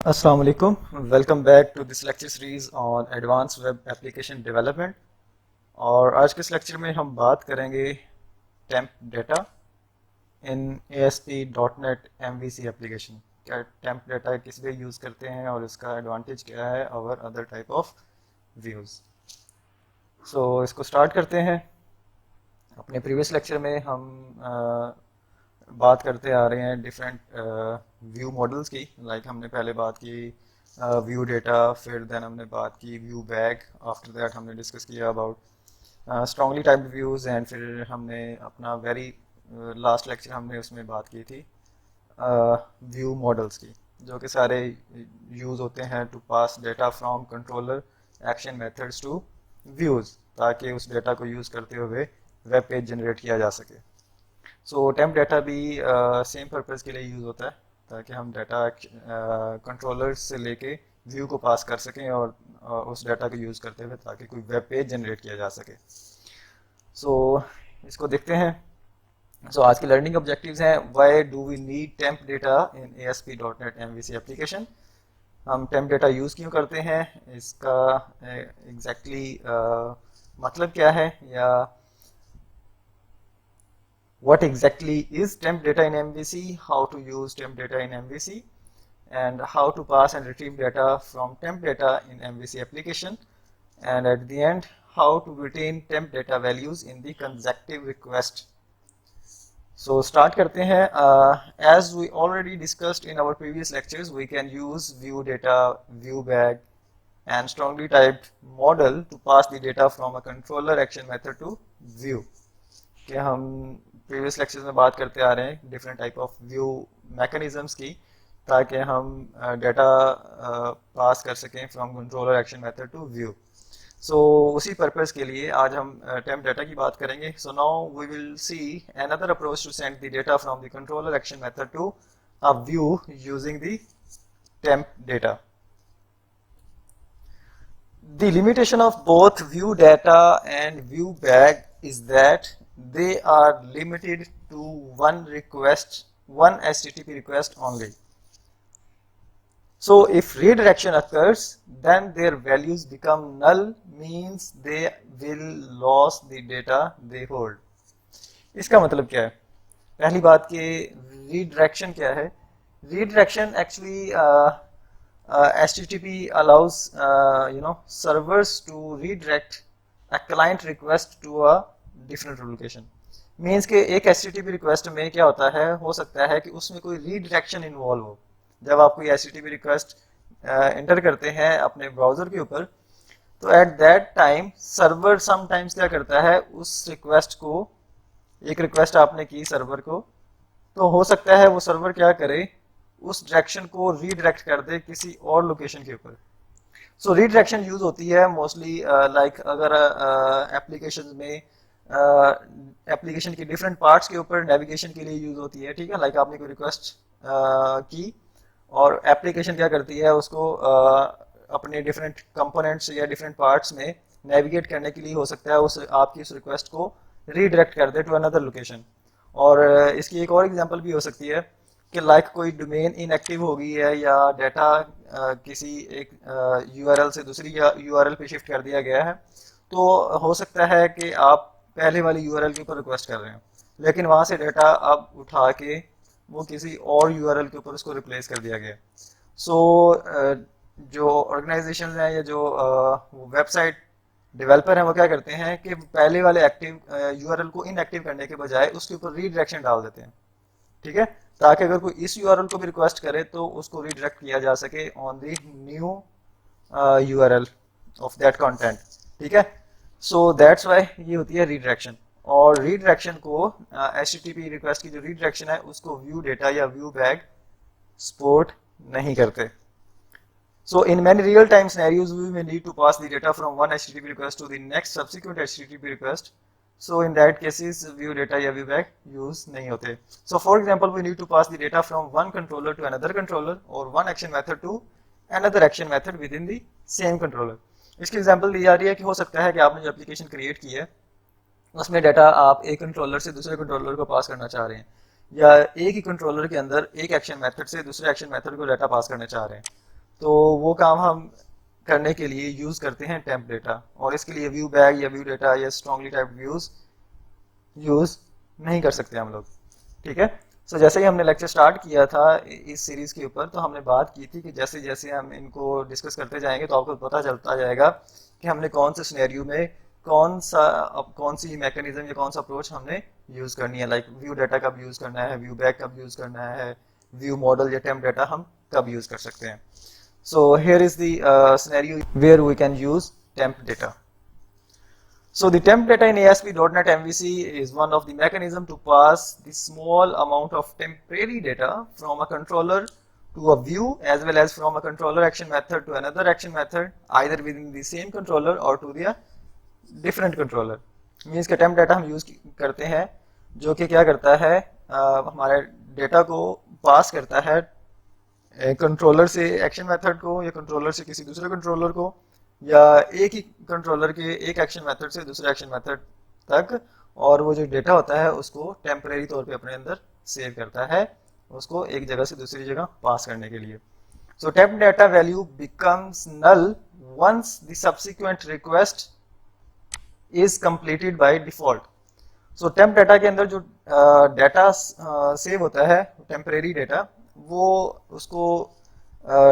Assalamu alaikum. Welcome back to this lecture series on Advanced Web Application Development. और आज के इस lecture में हम बात करेंगे temp data in ASP.NET MVC application. क्या टेम्प डेटा किस लिए यूज़ करते हैं और इसका एडवांटेज क्या है और अदर टाइप ऑफ व्यूज़। इसको स्टार्ट करते हैं। अपने प्रीवियस लेक्चर में हम बात करते आ रहे हैं डिफरेंट व्यू मॉडल्स की। हमने पहले बात की व्यू डेटा, फिर देन हमने बात की व्यू बैग, आफ्टर दैट हमने डिस्कस किया about strongly typed views and फिर हमने अपना वेरी लास्ट लेक्चर हमने उसमें बात की थी व्यू मॉडल्स की, जो कि सारे यूज़ होते हैं to pass data from controller action methods to views, ताकि उस डेटा को यूज़ करते हुए वेब पेज जनरेट किया जा सके। टेम्प डेटा भी सेम पर्पज़ के लिए यूज़ होता है, ताकि हम डेटा कंट्रोलर से लेके व्यू को पास कर सकें और उस डेटा को यूज़ करते हुए ताकि कोई वेब पेज जनरेट किया जा सके। इसको देखते हैं। आज के लर्निंग ऑब्जेक्टिव्स हैं, why do we need temp data in ASP.NET MVC application. हम टेम्प डेटा यूज़ क्यों करते हैं, इसका एग्जैक्टली मतलब क्या है, या what exactly is temp data in MVC, how to use temp data in MVC, and how to pass and retrieve data from temp data in MVC application, and at the end how to retain temp data values in the consecutive request. Start करते हैं। As we already discussed in our previous lectures, we can use view data, view bag and strongly typed model to pass the data from a controller action method to view। कि हम previous lectures में बात करते आ रहे हैं different type of view mechanisms की, ताकि हम डेटा पास कर सकें from controller action method to view. उसी पर्पस के लिए आज हम टेम्प डेटा की बात करेंगे। Now we will see another approach to send the data from the controller action method to a view using the temp data. The limitation of both view data and view bag is that they are limited to one HTTP request only. So if redirection occurs, then their values become null, means they will lose the data they hold. इसका मतलब क्या है? पहली बात कि redirection क्या है? Redirection actually HTTP allows servers to redirect a client request to a different location. Means कि एक HTTP रिक्वेस्ट में क्या होता है, हो सकता है कि उसमें कोई रीडायरेक्शन इन्वॉल्व हो। जब आप कोई HTTP रिक्वेस्ट एंटर करते हैं अपने ब्राउजर के ऊपर, तो at that time server sometimes क्या करता है, उस रिक्वेस्ट को, एक रिक्वेस्ट आपने की सर्वर को, तो हो सकता है वो सर्वर क्या करे, उस डायरेक्शन को रीडायरेक्ट कर दे किसी और लोकेशन के ऊपर। रीडायरेक्शन यूज होती है मोस्टली अगर एप्लीकेशन में एप्लीकेशन के डिफरेंट पार्ट्स के ऊपर नेविगेशन के लिए यूज होती है। ठीक है, आपने कोई रिक्वेस्ट की और एप्लीकेशन क्या करती है, उसको अपने डिफरेंट कंपोनेंट्स या डिफरेंट पार्ट्स में नेविगेट करने के लिए हो सकता है उस आपकी उस रिक्वेस्ट को रीडायरेक्ट कर दे टू अनदर लोकेशन। और इसकी एक और एग्जांपल भी हो सकती है कि कोई डोमेन इनएक्टिव हो गई है, या डाटा किसी एक URL से दूसरी URL पे शिफ्ट कर दिया गया है, तो हो सकता है कि आप पहले वाली URL के ऊपर रिक्वेस्ट कर रहे हैं, लेकिन वहाँ से डाटा अब उठा के वो किसी और URL के ऊपर उसको रिप्लेस कर दिया गया। जो ऑर्गेनाइजेशन हैं या जो वेबसाइट डेवलपर हैं, वो क्या करते हैं कि पहले वाले एक्टिव URL को इनएक्टिव करने के बजाय उसके ऊपर रीडायरेक्शन डाल देते हैं। ठीक है, ताकि अगर कोई इस URL को भी रिक्वेस्ट करे तो उसको रीडायरेक्ट किया जा सके on the new URL of that content. ठीक है, दैट्स व्हाई ये होती है रीडायरेक्शन। और रीडायरेक्शन को HTTP रिक्वेस्ट की जो रीडायरेक्शन है उसको व्यू डेटा या व्यू बैग सपोर्ट नहीं करते। In many real-time scenarios, we may need to pass the data from one HTTP request to the next subsequent HTTP request. In that cases, view data या view bag use नहीं होते। For example, we need to pass the data from one controller to another controller or one action method to another action method within the same controller. इसकी example दी जा रही है कि हो सकता है कि आपने जो एप्लीकेशन क्रिएट की है उसमें डाटा आप एक कंट्रोलर से दूसरे कंट्रोलर को पास करना चाह रहे हैं, या एक ही कंट्रोलर के अंदर एक एक्शन मेथड से दूसरे एक्शन मेथड को डाटा पास करना चाह रहे हैं। तो वो काम हम करने के लिए यूज करते हैं टेम्प डेटा, और इसके लिए व्यू बैग या व्यू डेटा या स्ट्रॉन्गली टाइप्ड व्यूज यूज नहीं कर सकते हम लोग। ठीक है। सो जैसे ही हमने लेक्चर स्टार्ट किया था इस सीरीज के ऊपर, तो हमने बात की थी कि जैसे जैसे हम इनको डिस्कस करते जाएंगे तो आपको पता चलता जाएगा कि हमने कौन से सिनेरियो में कौन सी मैकेनिज्म या कौन सा अप्रोच हमने यूज करनी है। लाइक व्यू डाटा कब यूज करना है, व्यू बैक कब यूज करना है, व्यू मॉडल या टेम्प डाटा हम कब यूज कर सकते हैं। So here is the scenario where we can use temp data. So the temp data in ASP.NET MVC is one of the mechanism to pass the small amount of temporary data from a controller to a view, as well as from a controller action method to another action method, either within the same controller or to the different controller. Means कि temp data हम use करते हैं जो कि क्या करता है, हमारे डेटा को पास करता है कंट्रोलर से एक्शन मेथड को या कंट्रोलर से किसी दूसरे कंट्रोलर को, या एक ही कंट्रोलर के एक एक्शन मेथड से दूसरे एक्शन मेथड तक, और वो जो डेटा होता है उसको टेम्परेरी तौर पे अपने अंदर सेव करता है, उसको एक जगह से दूसरी जगह पास करने के लिए। So temp data value becomes null once the subsequent request is completed by default. So temp data के अंदर जो डाटा सेव होता है टेम्परेरी डाटा, वो उसको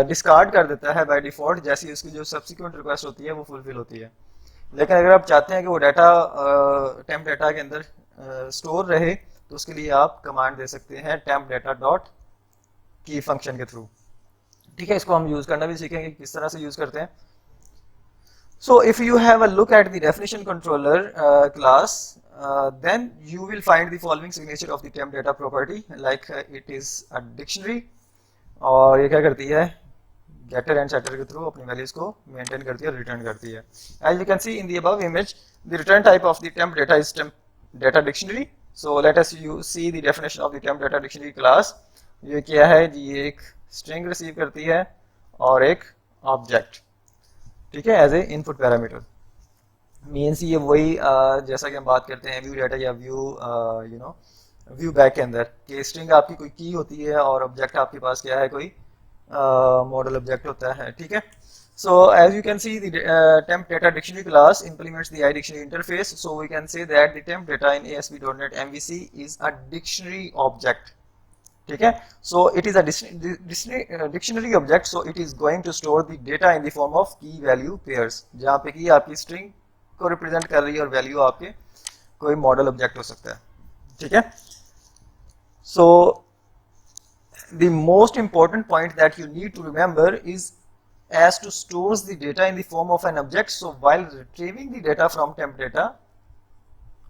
डिस्कार्ड कर देता है बाय डिफॉल्ट जैसी उसकी जो सब्सिक्वेंट रिक्वेस्ट होती है वो फुलफिल होती है। लेकिन अगर आप चाहते हैं कि वो डाटा टेम्प डाटा के अंदर स्टोर रहे, तो उसके लिए आप कमांड दे सकते हैं टेम्प डाटा डॉट की फंक्शन के थ्रू। ठीक है, इसको हम यूज करना भी सीखेंगे किस तरह से यूज करते हैं। So if you have a look at the definition controller class, then you will find the following signature of the temp data property, like it is a dictionary, और ये क्या करती है, getter and setter के through अपनी values को maintain करती है और रिटर्न करती है। As you can see in the above image, the return type of the temp data is temp data dictionary. So let us see the definition of the temp data dictionary class. ये क्या है जी, ये एक string receive करती है और एक object, ठीक है, as a input parameter. Means ये वही जैसा कि हम बात करते हैं व्यू डाटा या व्यू बैक के अंदर कि स्ट्रिंग आपकी कोई की होती है और ऑब्जेक्ट आपके पास क्या है, कोई मॉडल ऑब्जेक्ट होता है। ठीक है, so as you can see the temp data dictionary class implements the iDictionary interface, so we can say that the temp data in ASP.NET MVC is a dictionary object. ठीक है, so it is a dictionary object, so it is going to store the data in the form of key value pairs, जहाँ पे की आपकी string को represent कर रही है और वैल्यू आपके कोई मॉडल ऑब्जेक्ट हो सकता है। ठीक है, so the most important point that you need to remember is as to stores the data in the form of an object. So while retrieving the data from temp data,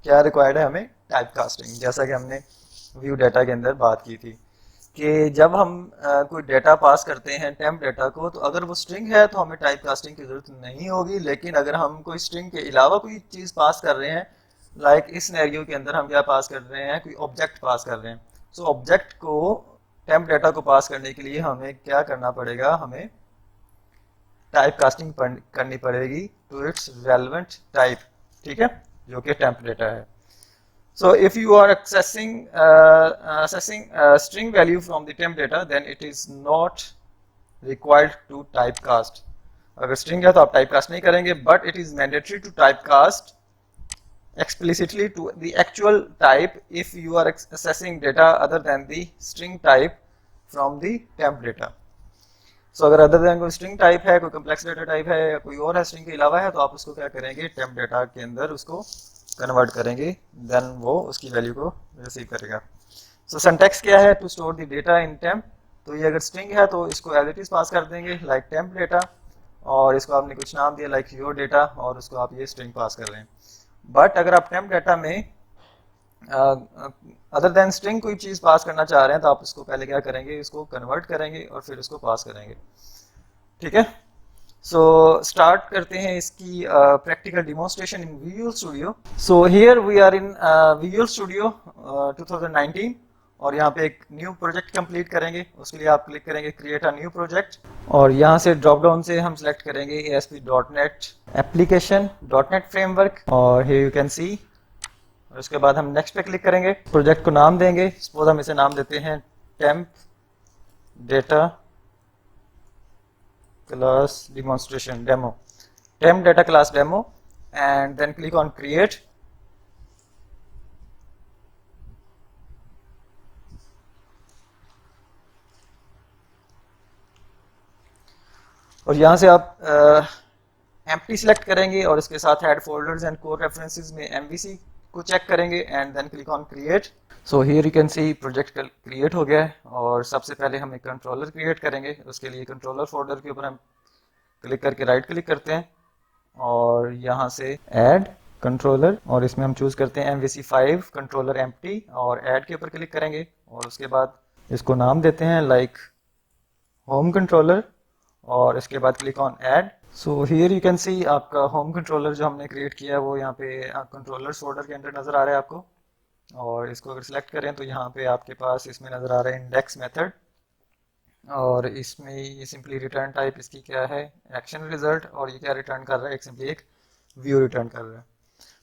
क्या required है हमें, type casting, जैसा कि हमने view data के अंदर बात की थी कि जब हम कोई डाटा पास करते हैं टेम्प डाटा को, तो अगर वो स्ट्रिंग है तो हमें टाइप कास्टिंग की जरूरत नहीं होगी। लेकिन अगर हम कोई स्ट्रिंग के अलावा कोई चीज़ पास कर रहे हैं, लाइक इस सिनेरियो के अंदर हम क्या पास कर रहे हैं, कोई ऑब्जेक्ट पास कर रहे हैं, सो ऑब्जेक्ट को टेम्प डाटा को पास करने के लिए हमें क्या करना पड़ेगा, हमें टाइप कास्टिंग करनी पड़ेगी टू इट्स रेलेवेंट टाइप। ठीक है, जो कि टेम्प डाटा है। So if you are accessing string value from the temp data, then it is not required to typecast. अगर string है तो आप typecast नहीं करेंगे, but it is mandatory to typecast explicitly to the actual type if you are accessing data other than the string type from the temp data. So अगर other than कोई string type है, कोई complex data type है या कोई और है string के अलावा है, तो आप उसको क्या करेंगे, temp data के अंदर उसको कन्वर्ट करेंगे, देन वो उसकी वैल्यू को रिसीव करेगा। सो सिंटैक्स क्या है, to store the data in temp, तो ये अगर स्ट्रिंग है तो इसको एज इट इज पास कर देंगे लाइक टेम्प डेटा, और इसको आपने कुछ नाम दिया लाइक योर डेटा, और उसको आप ये स्ट्रिंग पास कर रहे हैं। बट अगर आप टेम्प डेटा में अदर देन स्ट्रिंग कोई चीज़ पास करना चाह रहे हैं, तो आप उसको पहले क्या करेंगे, इसको कन्वर्ट करेंगे और फिर उसको पास करेंगे। ठीक है, सो स्टार्ट करते हैं इसकी practical demonstration in Visual Studio. So here we are in Visual Studio 2019, और यहाँ पे एक न्यू प्रोजेक्ट कंप्लीट करेंगे। उसके लिए आप क्लिक करेंगे क्रिएट अ न्यू प्रोजेक्ट, और यहाँ से ड्रॉप डाउन से हम सेलेक्ट करेंगे ASP.NET एप्लीकेशन .NET फ्रेमवर्क, और हियर यू कैन सी। उसके बाद हम नेक्स्ट पे क्लिक करेंगे, प्रोजेक्ट को नाम देंगे, सपोज हम इसे नाम देते हैं temp data class demonstration demo, temp data class demo, and then click on create. और यहाँ से आप एम्प्टी सिलेक्ट करेंगे और इसके साथ add folders and core references में एमवीसी को चेक करेंगे and then click on create. So here you can see project create हो गया है. और सबसे पहले हम एक कंट्रोलर क्रिएट करेंगे. उसके लिए कंट्रोलर फोल्डर के ऊपर हम क्लिक करके राइट क्लिक करते हैं और यहाँ से ऐड कंट्रोलर, और इसमें हम चूज करते हैं MVC5 कंट्रोलर एम्प्टी और ऐड के ऊपर क्लिक करेंगे और उसके बाद इसको नाम देते हैं लाइक होम कंट्रोलर और इसके बाद click on add. So here you can सी आपका होम कंट्रोलर जो हमने क्रिएट किया है वो यहाँ पे कंट्रोलर्स फोल्डर के अंदर नजर आ रहा है आपको. और इसको अगर सिलेक्ट करें तो यहाँ पे आपके पास इसमें नजर आ रहा है इंडेक्स मेथड, और इसमें ये सिंपली रिटर्न टाइप इसकी क्या है एक्शन रिजल्ट, और ये क्या रिटर्न कर रहा है, एक सिंपली एक व्यू रिटर्न कर रहा है.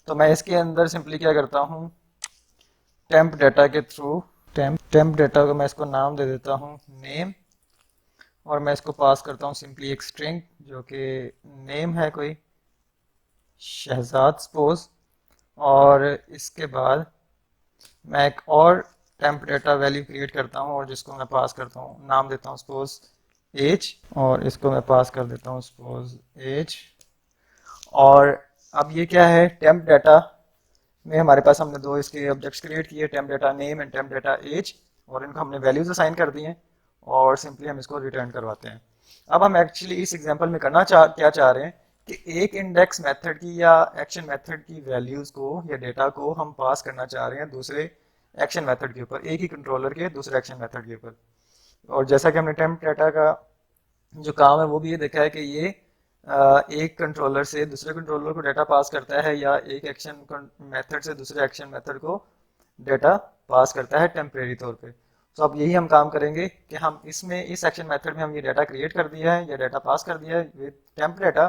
तो मैं इसके अंदर सिंपली क्या करता हूँ, टेम्प डाटा के थ्रू टेम्प डाटा को मैं इसको नाम दे देता हूँ नेम, और मैं इसको पास करता हूँ सिंपली एक स्ट्रिंग जो कि नेम है कोई शहजाद सपोज. और इसके बाद मैं एक और टेम्प डाटा वैल्यू क्रिएट करता हूँ और जिसको मैं पास करता हूँ, नाम देता हूँ सपोज एज, और इसको मैं पास कर देता हूँ सपोज एज. और अब ये क्या है, टेम्प डाटा में हमारे पास हमने दो इसके ऑब्जेक्ट्स क्रिएट किए, temp data name and temp data age, और इनको हमने वैल्यूज असाइन कर दी हैं और सिंपली हम इसको रिटर्न करवाते हैं. अब हम एक्चुअली इस एग्जांपल में क्या चाह रहे हैं कि एक इंडेक्स मेथड की या एक्शन मेथड की वैल्यूज को या डेटा को हम पास करना चाह रहे हैं दूसरे एक्शन मेथड के ऊपर, एक ही कंट्रोलर के दूसरे एक्शन मेथड के ऊपर. और जैसा कि हमने टेम्प डाटा का जो काम है वो भी ये देखा है कि ये एक कंट्रोलर से दूसरे कंट्रोलर को डाटा पास करता है या एक एक्शन मेथड से दूसरे एक्शन मेथड को डाटा पास करता है टेम्परेरी तौर पे. तो अब यही हम काम करेंगे कि हम इसमें इस एक्शन मेथड में हम ये डाटा क्रिएट कर दिया है या डाटा पास कर दिया है विद टेम्प डाटा,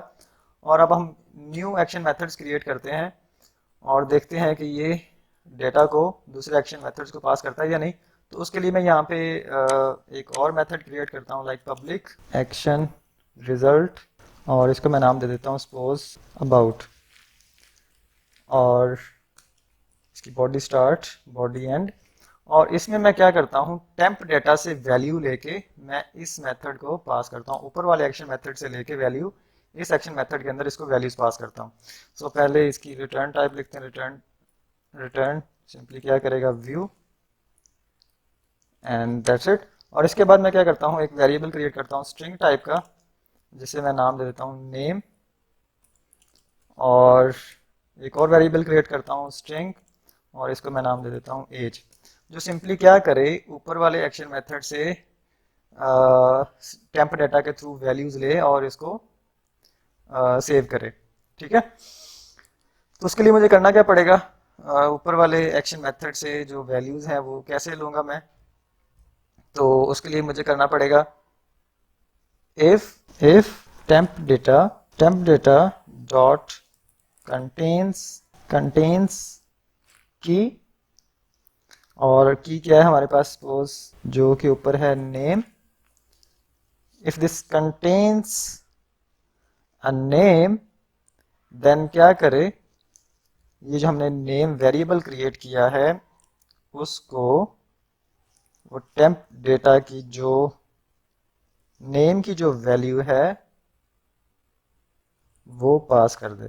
और अब हम न्यू एक्शन मेथड्स क्रिएट करते हैं और देखते हैं कि ये डाटा को दूसरे एक्शन मेथड्स को पास करता है या नहीं. तो उसके लिए मैं यहाँ पे एक और मेथड क्रिएट करता हूँ लाइक पब्लिक एक्शन रिजल्ट, और इसको मैं नाम दे देता हूँ सपोज अबाउट, और इसकी बॉडी स्टार्ट बॉडी एंड. और इसमें मैं क्या करता हूँ, टेम्प डाटा से वैल्यू लेके मैं इस मेथड को पास करता हूँ, ऊपर वाले एक्शन मेथड से लेके वैल्यू इस एक्शन मेथड के अंदर इसको वैल्यूज पास करता हूँ. सो पहले इसकी रिटर्न टाइप लिखते हैं, रिटर्न सिंपली क्या करेगा व्यू, एंड दैट्स इट. और इसके बाद मैं क्या करता हूँ, एक वेरिएबल क्रिएट करता हूँ स्ट्रिंग टाइप का जिसे मैं नाम दे देता हूँ नेम, और एक और वेरिएबल क्रिएट करता हूँ स्ट्रिंग और इसको मैं नाम दे देता हूँ एज, जो सिंपली क्या करे ऊपर वाले एक्शन मेथड से टेम्प डाटा के थ्रू वैल्यूज ले और इसको सेव करे. ठीक है, तो उसके लिए मुझे करना क्या पड़ेगा, ऊपर वाले एक्शन मेथड से जो वैल्यूज हैं वो कैसे लूंगा मैं, तो उसके लिए मुझे करना पड़ेगा if temp data dot contains key, और की क्या है हमारे पास सपोज जो कि ऊपर है name. if this contains a name, then क्या करे, ये जो हमने नेम वेरिएबल क्रिएट किया है उसको वो टेम्प डेटा की जो नेम की जो वैल्यू है वो पास कर दे.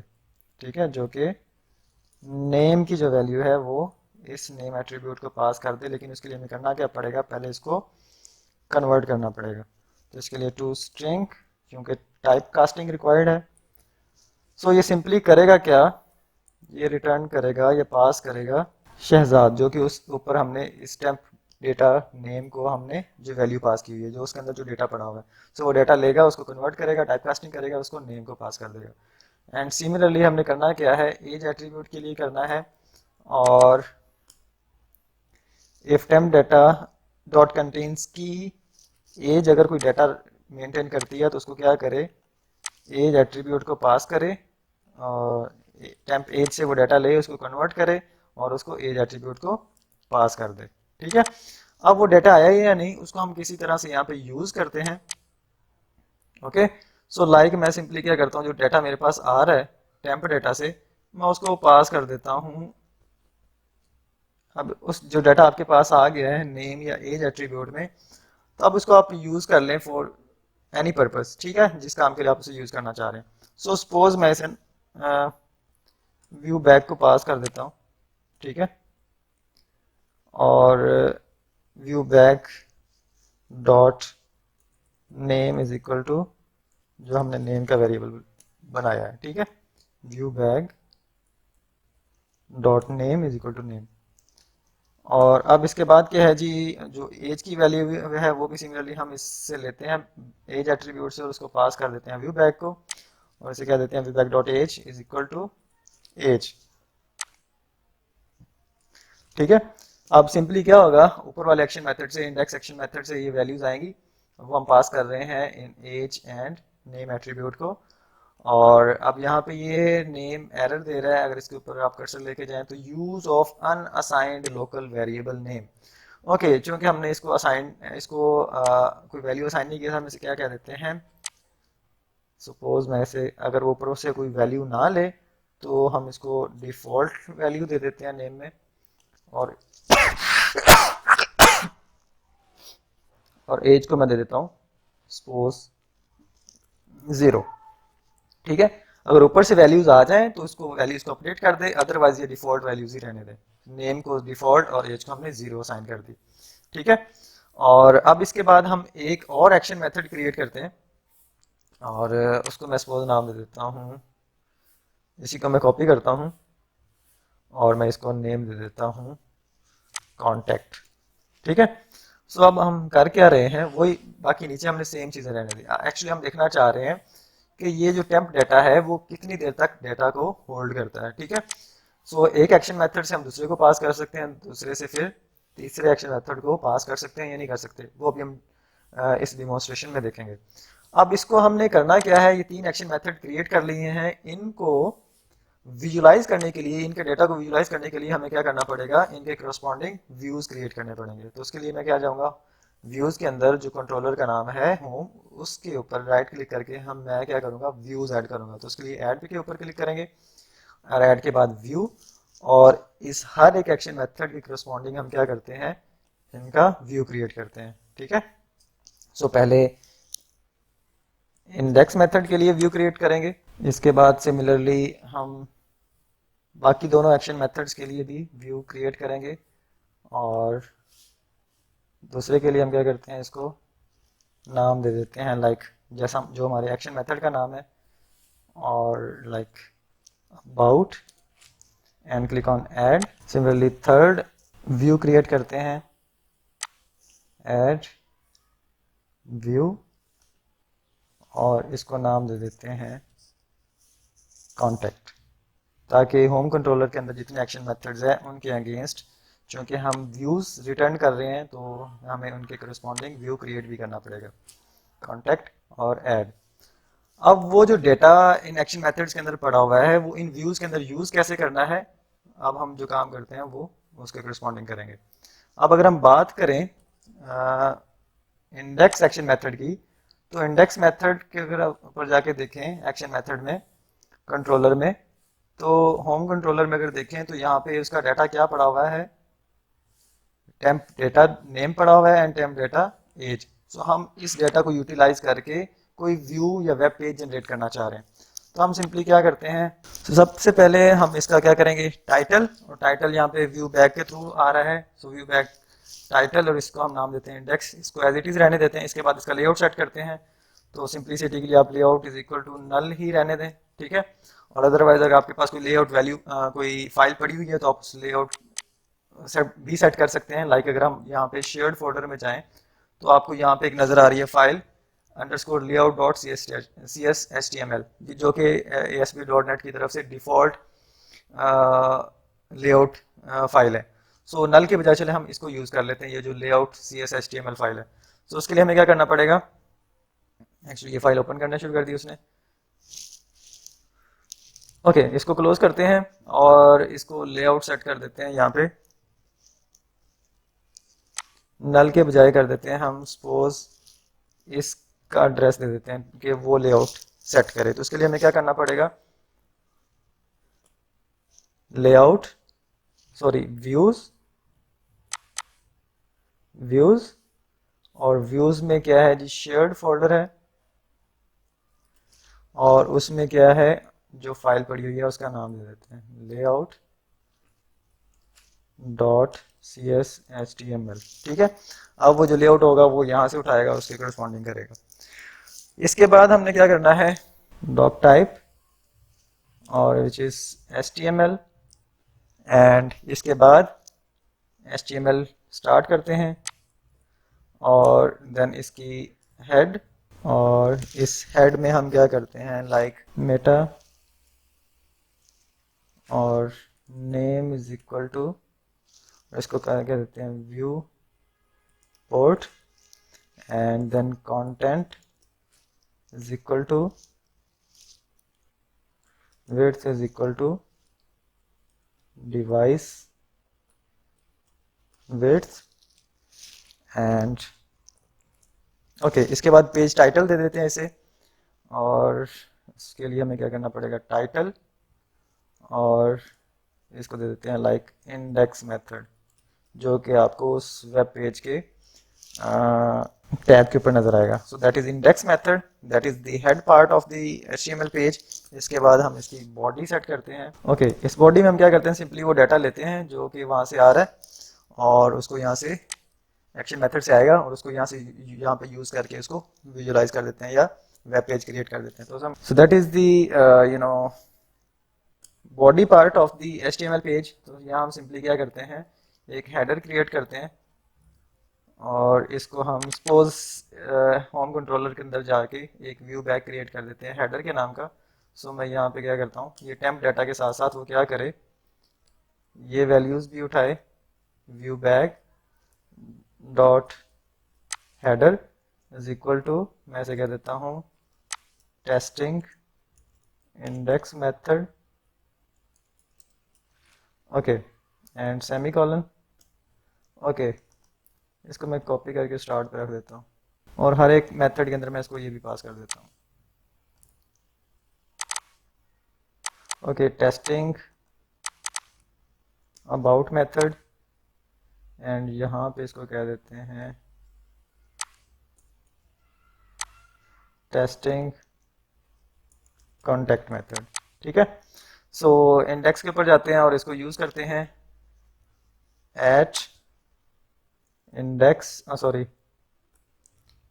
ठीक है, जो कि नेम की जो वैल्यू है वो इस नेम एट्रीब्यूट को पास कर दे. लेकिन उसके लिए हमें करना क्या पड़ेगा, पहले इसको कन्वर्ट करना पड़ेगा. तो इसके लिए टू स्ट्रिंग, क्योंकि टाइप कास्टिंग रिक्वायर्ड है. सो ये सिंपली करेगा क्या, ये रिटर्न करेगा, ये पास करेगा शहजाद, जो कि उस ऊपर हमने इस टेम्प डेटा नेम को हमने जो वैल्यू पास की हुई है, जो उसके अंदर जो डेटा पड़ा हुआ है. सो वो डेटा लेगा, उसको कन्वर्ट करेगा, टाइप कास्टिंग करेगा, उसको नेम को पास कर देगा. एंड सिमिलरली हमने करना क्या है, एज एट्रीब्यूट के लिए करना है, और if temp data dot contains की एज, अगर कोई डाटा मेंटेन करती है तो उसको क्या करे, एज एट्रीब्यूट को पास करे, और टेम्प एज से वो डाटा ले, उसको कन्वर्ट करे और उसको एज एट्रीब्यूट को पास कर दे. ठीक है, अब वो डाटा आया या नहीं उसको हम किसी तरह से यहाँ पे यूज करते हैं. ओके, सो लाइक मैं सिंपली क्या करता हूँ, जो डाटा मेरे पास आ रहा है टेम्प डाटा से, मैं उसको पास कर देता हूँ। अब उस जो डाटा आपके पास आ गया है नेम या एज एट्रीब्यूट में, तो अब उसको आप यूज़ कर लें फॉर एनी पर्पस, ठीक है, जिस काम के लिए आप उसे यूज़ करना चाह रहे हैं। सो सपोज मैं इसे व्यू बैक को पास कर देता हूँ, ठीक है, और view back dot name is equal to जो हमने नेम का वेरिएबल बनाया है, ठीक है, view back dot name is equal to name. और अब इसके बाद क्या है जी, जो एज की वैल्यू है वो भी सिमिलरली हम इससे लेते हैं एज एट्रीब्यूट से, और उसको पास कर देते हैं व्यू बैक को, और इसे क्या देते हैं view back dot age is equal to age, ठीक है। अब सिंपली क्या होगा, ऊपर वाले एक्शन मेथड से, इंडेक्स एक्शन मेथड से ये वैल्यूज आएंगी, वो हम पास कर रहे हैं इन एज एंड नेम एट्रीब्यूट को। और अब यहाँ पे ये नेम एरर दे रहा है, अगर इसके ऊपर आप कर्सर लेके जाएं तो use of unassigned local variable name. Okay, चूंकि हमने इसको असाइन, इसको कोई वैल्यू असाइन नहीं किया, हम इसे क्या कह देते हैं, सपोज मैं इसे, अगर वो ऊपर से कोई वैल्यू ना ले तो हम इसको डिफॉल्ट वैल्यू दे देते हैं नेम में, और एज को मैं दे देता हूँ सपोज 0, ठीक है। अगर ऊपर से वैल्यूज आ जाएं तो उसको वैल्यूज को अपडेट कर दे, अदरवाइज ये डिफॉल्ट वैल्यूज ही रहने दे। नेम को डिफॉल्ट और एज को हमने 0 असाइन कर दी, ठीक है। और अब इसके बाद हम एक और एक्शन मेथड क्रिएट करते हैं, और उसको मैं सपोज नाम दे देता हूँ, इसी को मैं कॉपी करता हूँ और मैं इसको नेम दे देता हूँ कॉन्टैक्ट, ठीक है। सो अब हम कर क्या रहे हैं, वही बाकी नीचे हमने सेम चीज़ें रहने दी। एक्चुअली हम देखना चाह रहे हैं कि ये जो टेम्प डाटा है वो कितनी देर तक डाटा को होल्ड करता है, ठीक है। सो एक एक्शन मेथड से हम दूसरे को पास कर सकते हैं, दूसरे से फिर तीसरे एक्शन मेथड को पास कर सकते हैं या नहीं कर सकते, वो अभी हम इस डिमॉन्स्ट्रेशन में देखेंगे। अब इसको हमने करना क्या है, ये 3 एक्शन मेथड क्रिएट कर लिए हैं, इनको विजुलाइज करने के लिए, इनके डेटा को विजुलाइज करने के लिए हमें क्या करना पड़ेगा, इनके करस्पॉन्डिंग व्यूज क्रिएट करने पड़ेंगे। तो उसके लिए मैं क्या जाऊंगा, व्यूज के अंदर जो कंट्रोलर का नाम है होम, उसके ऊपर राइट क्लिक करके मैं क्या करूंगा, व्यूज ऐड करूंगा। तो उसके लिए ऐड के ऊपर क्लिक करेंगे, और ऐड के बाद व्यू, और इस हर एक एक्शन मेथड के करस्पॉन्डिंग हम क्या करते हैं, इनका व्यू क्रिएट करते हैं, ठीक है। सो पहले इंडेक्स मेथड के लिए व्यू क्रिएट करेंगे, इसके बाद सिमिलरली हम बाकी दोनों एक्शन मेथड्स के लिए भी व्यू क्रिएट करेंगे, और दूसरे के लिए हम क्या करते हैं, इसको नाम दे देते हैं लाइक जैसा जो हमारे एक्शन मेथड का नाम है, और like about, and click on add. Similarly third view create करते हैं, ऐड व्यू, और इसको नाम दे देते हैं कॉन्टैक्ट, ताकि होम कंट्रोलर के अंदर जितने एक्शन मेथड्स हैं उनके अगेंस्ट, चूंकि हम व्यूज रिटर्न कर रहे हैं, तो हमें उनके करस्पॉन्डिंग व्यू क्रिएट भी करना पड़ेगा, कॉन्टैक्ट और ऐड। अब वो जो डेटा इन एक्शन मेथड्स के अंदर पड़ा हुआ है, वो इन व्यूज के अंदर यूज कैसे करना है, अब हम जो काम करते हैं वो उसके करस्पॉन्डिंग करेंगे। अब अगर हम बात करें इंडेक्स एक्शन मेथड की, तो इंडेक्स मेथड के अगर आप ऊपर जाके देखें एक्शन मेथड में, कंट्रोलर में, तो होम कंट्रोलर में अगर देखें तो यहाँ पे उसका डाटा क्या पड़ा हुआ है, टेम्प डेटा नेम पड़ा हुआ है एंड टेम्प डेटा एज। सो हम इस डेटा को यूटिलाइज करके कोई व्यू या वेब पेज जनरेट करना चाह रहे हैं, तो हम सिंपली क्या करते हैं, तो सबसे पहले हम इसका क्या करेंगे, टाइटल, और टाइटल यहाँ पे व्यू बैक के थ्रू आ रहा है, सो व्यू बैक टाइटल, और इसको हम नाम देते हैं इंडेक्स, इसको एज इट इज रहने देते हैं। इसके बाद इसका लेआउट सेट करते हैं, तो सिंपलिसिटी के लिए आप layout is equal to null ही रहने दें, ठीक है। और अदरवाइज अगर आपके पास कोई लेआउट वैल्यू कोई फाइल पड़ी हुई है तो आप उस लेआउट भी सेट कर सकते हैं। लाइक अगर हम यहाँ पे शेयर्ड फोल्डर में जाएं तो आपको यहाँ पे एक नजर आ रही है file underscore layout dot CSHTML, जो कि ASP.NET की तरफ से डिफॉल्ट लेआउट फाइल है। सो नल के बजाय चले हम इसको यूज कर लेते हैं, ये जो लेआउट CSHTML फाइल है। सो उसके लिए हमें क्या करना पड़ेगा, एक्चुअली ये फाइल ओपन करना शुरू कर दी उसने। ओके, इसको क्लोज करते हैं और इसको लेआउट सेट कर देते हैं, यहाँ पे नल के बजाय कर देते हैं हम सपोज इस का एड्रेस दे देते हैं कि वो लेआउट सेट करे। तो उसके लिए हमें क्या करना पड़ेगा, लेआउट व्यूज और व्यूज में क्या है जी, शेयर्ड फोल्डर है, और उसमें क्या है, जो फाइल पड़ी हुई है उसका नाम दे देते हैं layout .cshtml। ठीक है, अब वो जो लेआउट होगा वो यहाँ से उठाएगा, उसके करस्पॉन्डिंग करेगा। इसके बाद हमने क्या करना है, डॉक टाइप और विच इज HTML, एंड इसके बाद HTML स्टार्ट करते हैं, और देन इसकी हेड, और इस हेड में हम क्या करते हैं, लाइक मेटा और नेम इज इक्वल टू, इसको क्या देते हैं, viewport, and then content is equal to width is equal to device width, and okay. इसके बाद पेज टाइटल दे देते हैं इसे, और इसके लिए हमें क्या करना पड़ेगा, टाइटल, और इसको दे देते हैं लाइक इंडेक्स मेथड, जो कि आपको उस वेब पेज के टैब के ऊपर नजर आएगा। So that is index method, that is the head part of the HTML page. इसके बाद हम इसकी बॉडी सेट करते हैं। ओके, इस बॉडी में हम क्या करते हैं, सिंपली वो डाटा लेते हैं जो कि वहां से आ रहा है, और उसको यहाँ से एक्शन मेथड से आएगा, और उसको यहाँ से यहाँ पे यूज करके उसको विजुअलाइज कर देते हैं या वेब पेज क्रिएट कर देते हैं। तो so that is the body part of the HTML page. तो यहाँ हम सिंपली क्या करते हैं, एक हेडर क्रिएट करते हैं, और इसको हम सपोज होम कंट्रोलर के अंदर जाके एक व्यू बैग क्रिएट कर देते हैं हेडर के नाम का। सो मैं यहाँ पे क्या करता हूँ, ये टेम्प डाटा के साथ साथ वो क्या करे, ये वैल्यूज भी उठाए, view bag dot header is equal to, मैं ऐसे कह देता हूँ testing index method, okay, and semicolon. Okay, इसको मैं कॉपी करके स्टार्ट पे रख देता हूँ, और हर एक मेथड के अंदर मैं इसको ये भी पास कर देता हूँ। Okay, testing about method, and यहाँ पे इसको कह देते हैं टेस्टिंग कॉन्टेक्ट मेथड। ठीक है, सो इंडेक्स के ऊपर जाते हैं और इसको यूज करते हैं, at index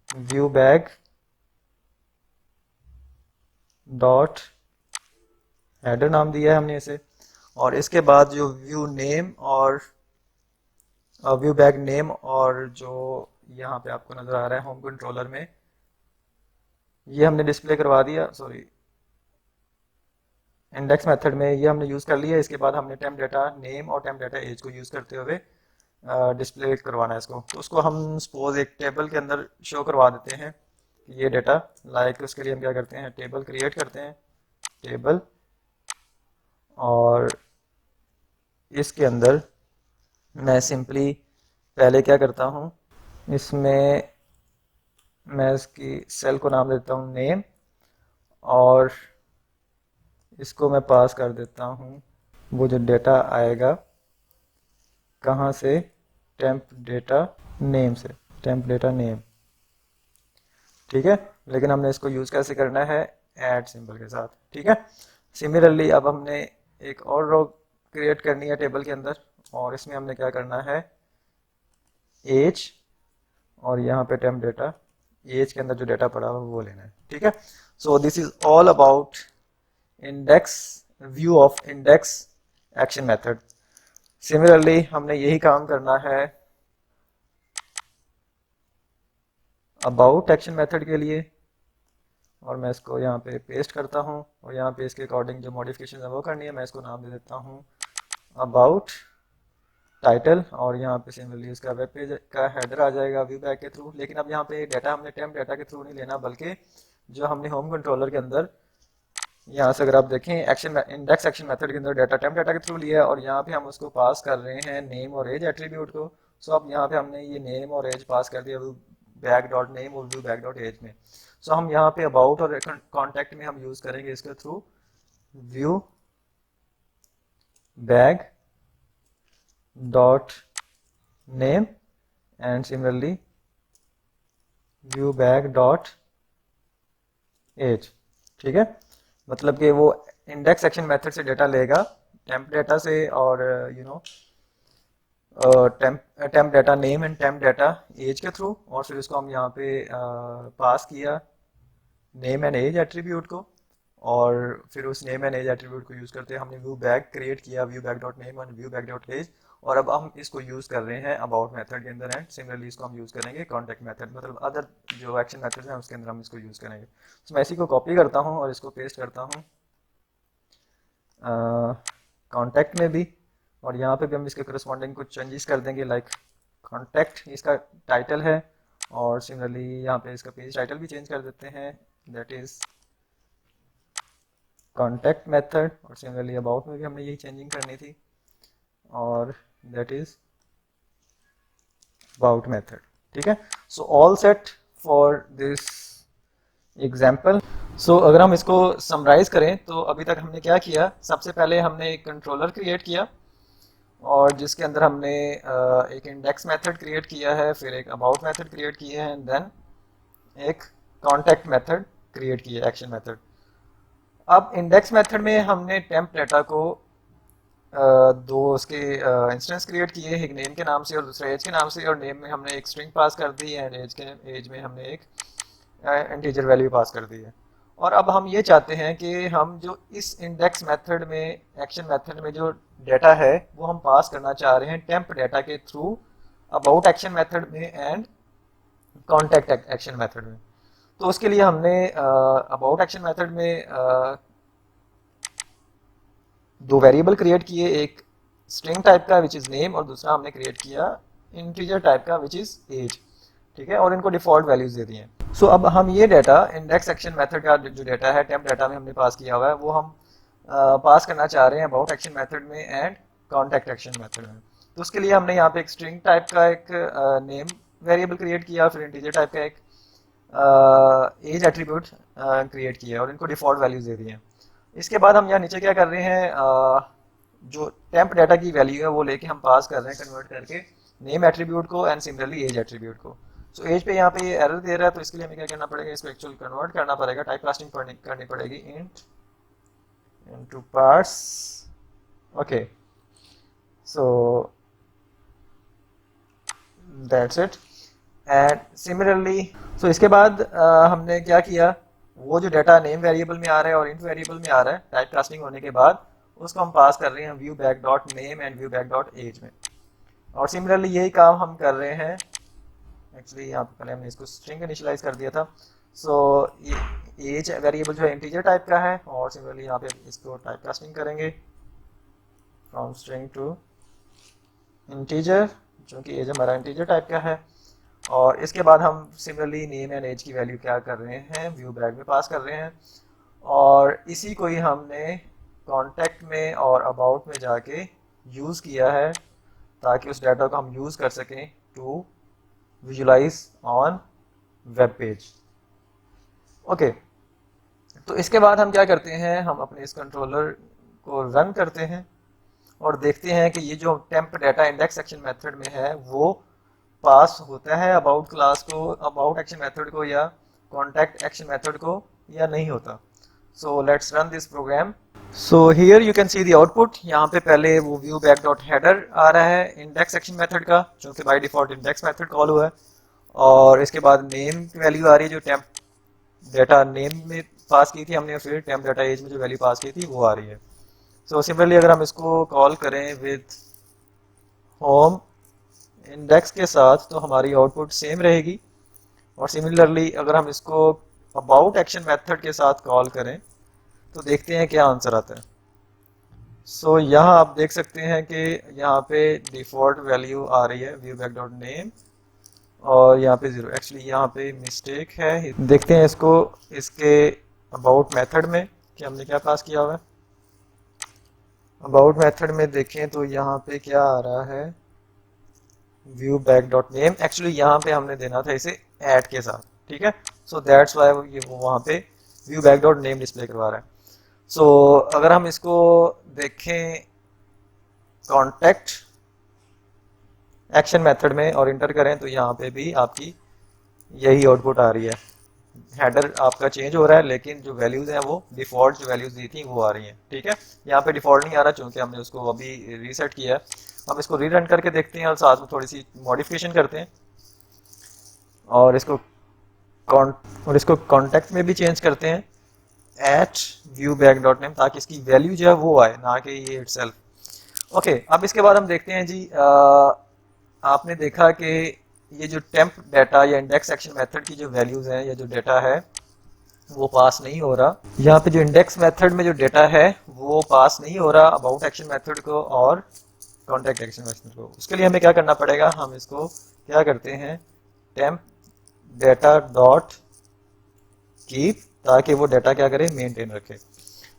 view bag dot header नाम दिया है हमने इसे, और इसके बाद जो व्यू नेम और व्यू बैग नेम, और जो यहाँ पे आपको नजर आ रहा है होम कंट्रोलर में, ये हमने डिस्प्ले करवा दिया, इंडेक्स मेथड में ये हमने यूज कर लिया। इसके बाद हमने टेम्प डाटा नेम और टेम्प डाटा एज को यूज करते हुए डिस्प्ले करवाना है इसको। तो उसको हम सपोज एक टेबल के अंदर शो करवा देते हैं कि ये डाटा, लाइक उसके लिए हम क्या करते हैं, टेबल क्रिएट करते हैं, टेबल, और इसके अंदर मैं सिंपली पहले क्या करता हूँ, इसमें मैं इसकी सेल को नाम देता हूँ नेम, और इसको मैं पास कर देता हूँ वो जो डेटा आएगा कहाँ से, टेम्प डेटा नेम से, टेम्प डेटा नेम। ठीक है, लेकिन हमने इसको यूज कैसे करना है, ऐड सिंबल के साथ। ठीक है, सिमिलरली अब हमने एक और रो क्रिएट करनी है टेबल के अंदर, और इसमें हमने क्या करना है, एज, और यहाँ पे टेम्प डेटा एज के अंदर जो डेटा पड़ा हुआ वो लेना है। ठीक है, so this is all about index, view of index action method. Similarly हमने यही काम करना है अबाउट एक्शन मेथड के लिए, और मैं इसको यहाँ पे पेस्ट करता हूँ, और यहाँ पे इसके अकॉर्डिंग जो मॉडिफिकेशन है वो करनी है, मैं इसको नाम दे देता हूँ अबाउट टाइटल, और यहाँ पे सिमिलरली इसका वेब पेज का हेडर आ जाएगा व्यू बैग के थ्रू। लेकिन अब यहाँ पे डाटा हमने टेम्प डाटा के थ्रू नहीं लेना, बल्कि जो हमने होम कंट्रोलर के अंदर, यहाँ से अगर आप देखें एक्शन इंडेक्स एक्शन मेथड के अंदर डाटा टेम्प डाटा के थ्रू लिया है, और यहाँ पे हम उसको पास कर रहे हैं नेम और एज एट्रीब्यूट को। सो अब यहाँ पे हमने ये नेम और एज पास कर दिया बैक डॉट नेम और व्यू बैक डॉट एज में। सो हम यहाँ पे अबाउट और कॉन्टैक्ट में हम यूज करेंगे इसके through view back dot name and similarly view back dot age. ठीक है, मतलब कि वो इंडेक्स एक्शन मेथड से डेटा लेगा टेम्प डेटा से, और temp data name and temp data age के थ्रू, और फिर उसको हम यहाँ पे पास किया नेम एंड एज एट्रीब्यूट को, और फिर उस नेम एंड एज एट्रीब्यूट को यूज करते हैं हमने व्यू बैक क्रिएट किया, view back dot name and view back dot age, और अब हम इसको यूज कर रहे हैं अबाउट मेथड के अंदर, एंड सिमिलरली इसको हम यूज करेंगे कॉन्टैक्ट मेथड, मतलब अदर जो एक्शन मेथड हैं उसके अंदर हम इसको यूज करेंगे। तो मैं इसी को कॉपी करता हूँ और इसको पेस्ट करता हूँ कॉन्टैक्ट में भी, और यहाँ पे भी हम इसके करस्पॉन्डिंग कुछ चेंजेस कर देंगे, लाइक कॉन्टैक्ट इसका टाइटल है, और सिमिलरली यहाँ पे इसका पेज टाइटल भी चेंज कर देते हैं, दैट इज कॉन्टैक्ट मेथड, और सिमिलरली अबाउट में भी हमने यही चेंजिंग करनी थी, और दैट इज अबाउट मेथड। ठीक है, so all set for this example. So अगर हम इसको समराइज करें तो अभी तक हमने क्या किया, सबसे पहले हमने एक कंट्रोलर क्रिएट किया और जिसके अंदर हमने एक इंडेक्स मेथड क्रिएट किया है, फिर एक अबाउट मेथड क्रिएट किया है, एंड देन एक कॉन्टैक्ट मेथड क्रिएट किया, एक्शन मेथड। अब इंडेक्स मेथड में हमने टेम्प डेटा को दो उसके इंस्टेंस क्रिएट किए, एक नेम के नाम से और दूसरा एज के नाम से, और नेम में हमने एक स्ट्रिंग पास कर दी एंड एज में हमने एक इंटीजर वैल्यू पास कर दी है। और अब हम ये चाहते हैं कि हम जो इस इंडेक्स मेथड में, एक्शन मेथड में जो डेटा है वो हम पास करना चाह रहे हैं टेम्प डेटा के थ्रू अबाउट एक्शन मेथड में एंड कॉन्टैक्ट एक्शन मेथड में। तो उसके लिए हमने अबाउट एक्शन मेथड में दो वेरिएबल क्रिएट किए, एक स्ट्रिंग टाइप का विच इज नेम, और दूसरा हमने क्रिएट किया इंटीजर टाइप का विच इज एज। ठीक है, और इनको डिफॉल्ट वैल्यूज दे दिए। सो अब हम ये डेटा इंडेक्स एक्शन मेथड का जो डेटा है टेम्प डेटा में हमने पास किया हुआ है, वो हम पास करना चाह रहे हैं अबाउट एक्शन मेथड में एंड कॉन्टैक्ट एक्शन मेथड में। तो उसके लिए हमने यहाँ पे एक स्ट्रिंग टाइप का एक नेम वेरिएबल क्रिएट किया, फिर इंटीजर टाइप का एक एज एट्रीब्यूट क्रिएट किया और इनको डिफॉल्ट वैल्यूज दे दिए। इसके बाद हम यहाँ नीचे क्या कर रहे हैं, जो टेम्प डेटा की वैल्यू है वो लेके हम पास कर रहे हैं कन्वर्ट करके नेम एट्रीब्यूट को एंड सिमिलरली एज एट्रीब्यूट को। सो एज पे यहाँ पे ये एरर दे रहा है, तो इसके लिए हमें क्या करना पड़ेगा, इसको एक्चुअल कन्वर्ट करना पड़ेगा, टाइप कास्टिंग करनी पड़ेगी int into parse. Okay, so that's it. And similarly so इसके बाद हमने क्या किया, वो जो डाटा नेम वेरिएबल में आ रहा है और इंट वेरिएबल में आ रहा है टाइप कास्टिंग होने के बाद, उसको हम पास कर रहे हैं view back dot name and view back dot age में। और सिमिलरली यही काम हम कर रहे हैं, एक्चुअली यहाँ पे पहले हमने इसको स्ट्रिंग इनिशियलाइज कर दिया था। सो ये एज वेरिएबल जो है इंटीजर टाइप का है, और सिमिलरली यहाँ पे इसको टाइप कास्टिंग करेंगे फ्रॉम स्ट्रिंग टू इंटीजर, जो कि एज हमारा इंटीजर टाइप का है। और इसके बाद हम सिमिलरली नेम एंड एज की वैल्यू क्या कर रहे हैं, व्यू बैक में पास कर रहे हैं, और इसी को ही हमने कॉन्टैक्ट में और अबाउट में जाके यूज़ किया है ताकि उस डाटा को हम यूज़ कर सकें to visualise on web page. Okay, तो इसके बाद हम क्या करते हैं, हम अपने इस कंट्रोलर को रन करते हैं और देखते हैं कि ये जो temp data index action method में है वो पास होता है अबाउट क्लास को, अबाउट एक्शन मेथड को, या कॉन्टैक्ट एक्शन मेथड को, या नहीं होता। So let's run this program. So here you can see the output. यहाँ पे पहले वो व्यू बैक डॉट हेडर आ रहा है इंडेक्स एक्शन मेथड का, जो कि by default index method call हुआ है, और इसके बाद नेम की वैल्यू आ रही है जो टेम्प डेटा नेम में पास की थी हमने, फिर टेम्प डेटा एज में जो वैल्यू पास की थी वो आ रही है। सो सिमिलरली अगर हम इसको कॉल करें विद होम इंडेक्स के साथ तो हमारी आउटपुट सेम रहेगी, और सिमिलरली अगर हम इसको अबाउट एक्शन मेथड के साथ कॉल करें तो देखते हैं क्या आंसर आता है। सो यहाँ आप देख सकते हैं कि यहाँ पे डिफॉल्ट वैल्यू आ रही है व्यू बैक डॉट नेम, और यहाँ पे 0। एक्चुअली यहाँ पे मिस्टेक है, देखते हैं इसको इसके अबाउट मेथड में कि हमने क्या पास किया हुआ है। अबाउट मेथड में देखें तो यहाँ पे क्या आ रहा है, view back dot name. Actually यहाँ पे हमने देना था इसे ऐट के साथ, ठीक है। सो दैट्स वाई ये वो वहाँ पे view back dot name display करवा रहा है। सो अगर हम इसको देखें कॉन्टेक्ट एक्शन मेथड में और इंटर करें तो यहाँ पे भी आपकी यही आउटपुट आ रही है। हेडर आपका चेंज हो रहा है लेकिन जो वैल्यूज हैं वो डिफॉल्ट जो वैल्यूज दी थी वो आ रही हैं, ठीक है। यहाँ पे डिफॉल्ट नहीं आ रहा चूंकि हमने उसको अभी रीसेट किया है। हम इसको रीरन करके देखते हैं और साथ में थोड़ी सी मॉडिफिकेशन करते हैं और इसको कॉन्टेक्ट में भी चेंज करते हैं at view back dot name, ताकि इसकी वैल्यू जो है वो आए, ना कि ये इटसेल्फ। ओके, अब इसके बाद हम देखते हैं जी, आपने देखा कि ये जो टेम्प डाटा या इंडेक्स एक्शन मेथड की जो वैल्यूज हैं या जो डाटा है वो पास नहीं हो रहा। यहाँ पे जो इंडेक्स मेथड में जो डाटा है वो पास नहीं हो रहा अबाउट एक्शन मेथड को और कॉन्टेक्ट एक्शन मेथड को। उसके लिए हमें क्या करना पड़ेगा, हम इसको क्या करते हैं टेम्प डाटा डॉट कीप, ताकि वो डाटा क्या करे मेंटेन रखे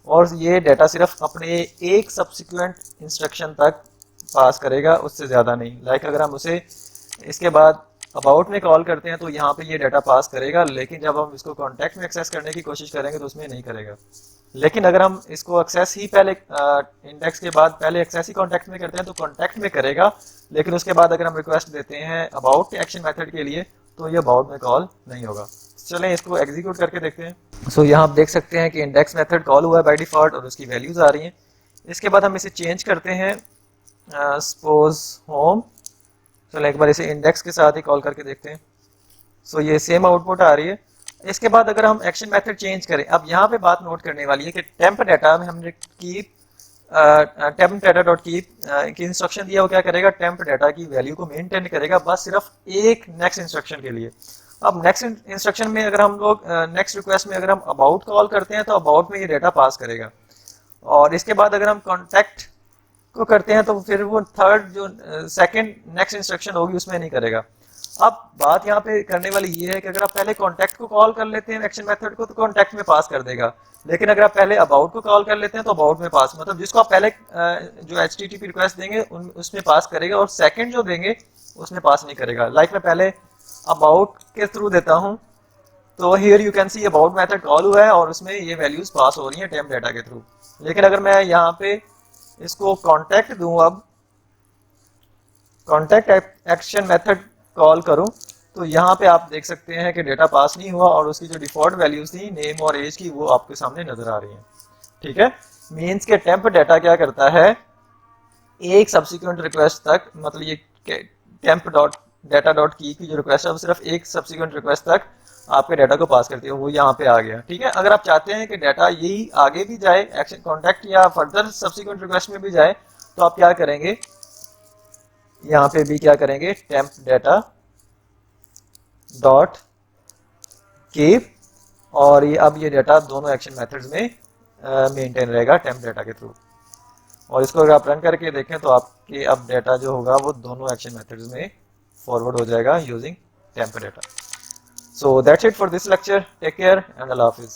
और ये डाटा सिर्फ अपने एक सब्सिक्वेंट इंस्ट्रक्शन तक पास करेगा, उससे ज़्यादा नहीं। लाइक अगर हम उसे इसके बाद अबाउट में कॉल करते हैं तो यहाँ पे ये डाटा पास करेगा, लेकिन जब हम इसको कॉन्टैक्ट में एक्सेस करने की कोशिश करेंगे तो उसमें नहीं करेगा। लेकिन अगर हम इसको एक्सेस ही पहले इंडेक्स के बाद पहले एक्सेस ही कॉन्टैक्ट में करते हैं तो कॉन्टैक्ट में करेगा, लेकिन उसके बाद अगर हम रिक्वेस्ट देते हैं अबाउट के एक्शन मेथड के लिए तो ये अबाउट में कॉल नहीं होगा। चलें इसको एग्जीक्यूट करके देखते हैं। सो यहाँ आप देख सकते हैं कि इंडेक्स मेथड कॉल हुआ है बाय डिफॉल्ट और उसकी वैल्यूज आ रही हैं। इसके बाद हम इसे चेंज करते हैं सपोज होम। चलो एक बार इसे इंडेक्स के साथ ही कॉल करके देखते हैं। सो ये सेम आउटपुट आ रही है। इसके बाद अगर हम एक्शन मेथड चेंज करें, अब यहाँ पे बात नोट करने वाली है कि टेम्प डाटा में हमने keep temp data dot keep की इंस्ट्रक्शन दिया, वो क्या करेगा टेम्प डाटा की वैल्यू को मेंटेन करेगा बस सिर्फ एक नेक्स्ट इंस्ट्रक्शन के लिए। अब नेक्स्ट इंस्ट्रक्शन में अगर हम लोग नेक्स्ट रिक्वेस्ट में अगर हम अबाउट कॉल करते हैं तो अबाउट में ये डाटा पास करेगा और इसके बाद अगर हम कॉन्टैक्ट को करते हैं तो फिर वो थर्ड जो सेकंड नेक्स्ट इंस्ट्रक्शन होगी उसमें नहीं करेगा। अब बात यहाँ पे करने वाली ये है कि अगर आप पहले कॉन्टैक्ट को कॉल कर लेते हैं एक्शन मेथड को तो कॉन्टैक्ट में पास कर देगा, लेकिन अगर आप पहले अबाउट को कॉल कर लेते हैं तो अबाउट में पास, मतलब जिसको आप पहले जो HTTP रिक्वेस्ट देंगे उसमें पास करेगा और सेकंड जो देंगे उसमें पास नहीं करेगा। लाइक मैं पहले अबाउट के थ्रू देता हूँ तो here you can see about method call हुआ है और उसमें ये वैल्यूज पास हो रही हैं टेम्प डाटा के थ्रू। लेकिन अगर मैं यहाँ पे इसको कॉन्टैक्ट दूं, अब कॉन्टैक्ट एक्शन मेथड कॉल करूं तो यहाँ पे आप देख सकते हैं कि डेटा पास नहीं हुआ और उसकी जो डिफॉल्ट वैल्यूज थी नेम और एज की वो आपके सामने नजर आ रही हैं, ठीक है। मींस के टेम्प डाटा क्या करता है एक सब्सिक्वेंट रिक्वेस्ट तक, मतलब ये टेम्प डॉट डाटा डॉट की जो रिक्वेस्ट है वो सिर्फ एक सब्सिक्वेंट रिक्वेस्ट तक आपके डाटा को पास करती है, वो यहाँ पे आ गया, ठीक है। अगर आप चाहते हैं कि डाटा यही आगे भी जाए एक्शन कॉन्टैक्ट या फर्दर सब्सिक्वेंट रिक्वेस्ट में भी जाए तो आप क्या करेंगे, यहाँ पे भी क्या करेंगे टेम्प डाटा डॉट कीप और ये अब ये डाटा दोनों एक्शन मेथड्स में मेंटेन रहेगा टेम्प डाटा के थ्रू। और इसको अगर आप रन करके देखें तो आपके अब डाटा जो होगा वो दोनों एक्शन मेथड्स में फॉरवर्ड हो जाएगा using temp data. So that's it for this lecture. Take care and Allah Hafiz.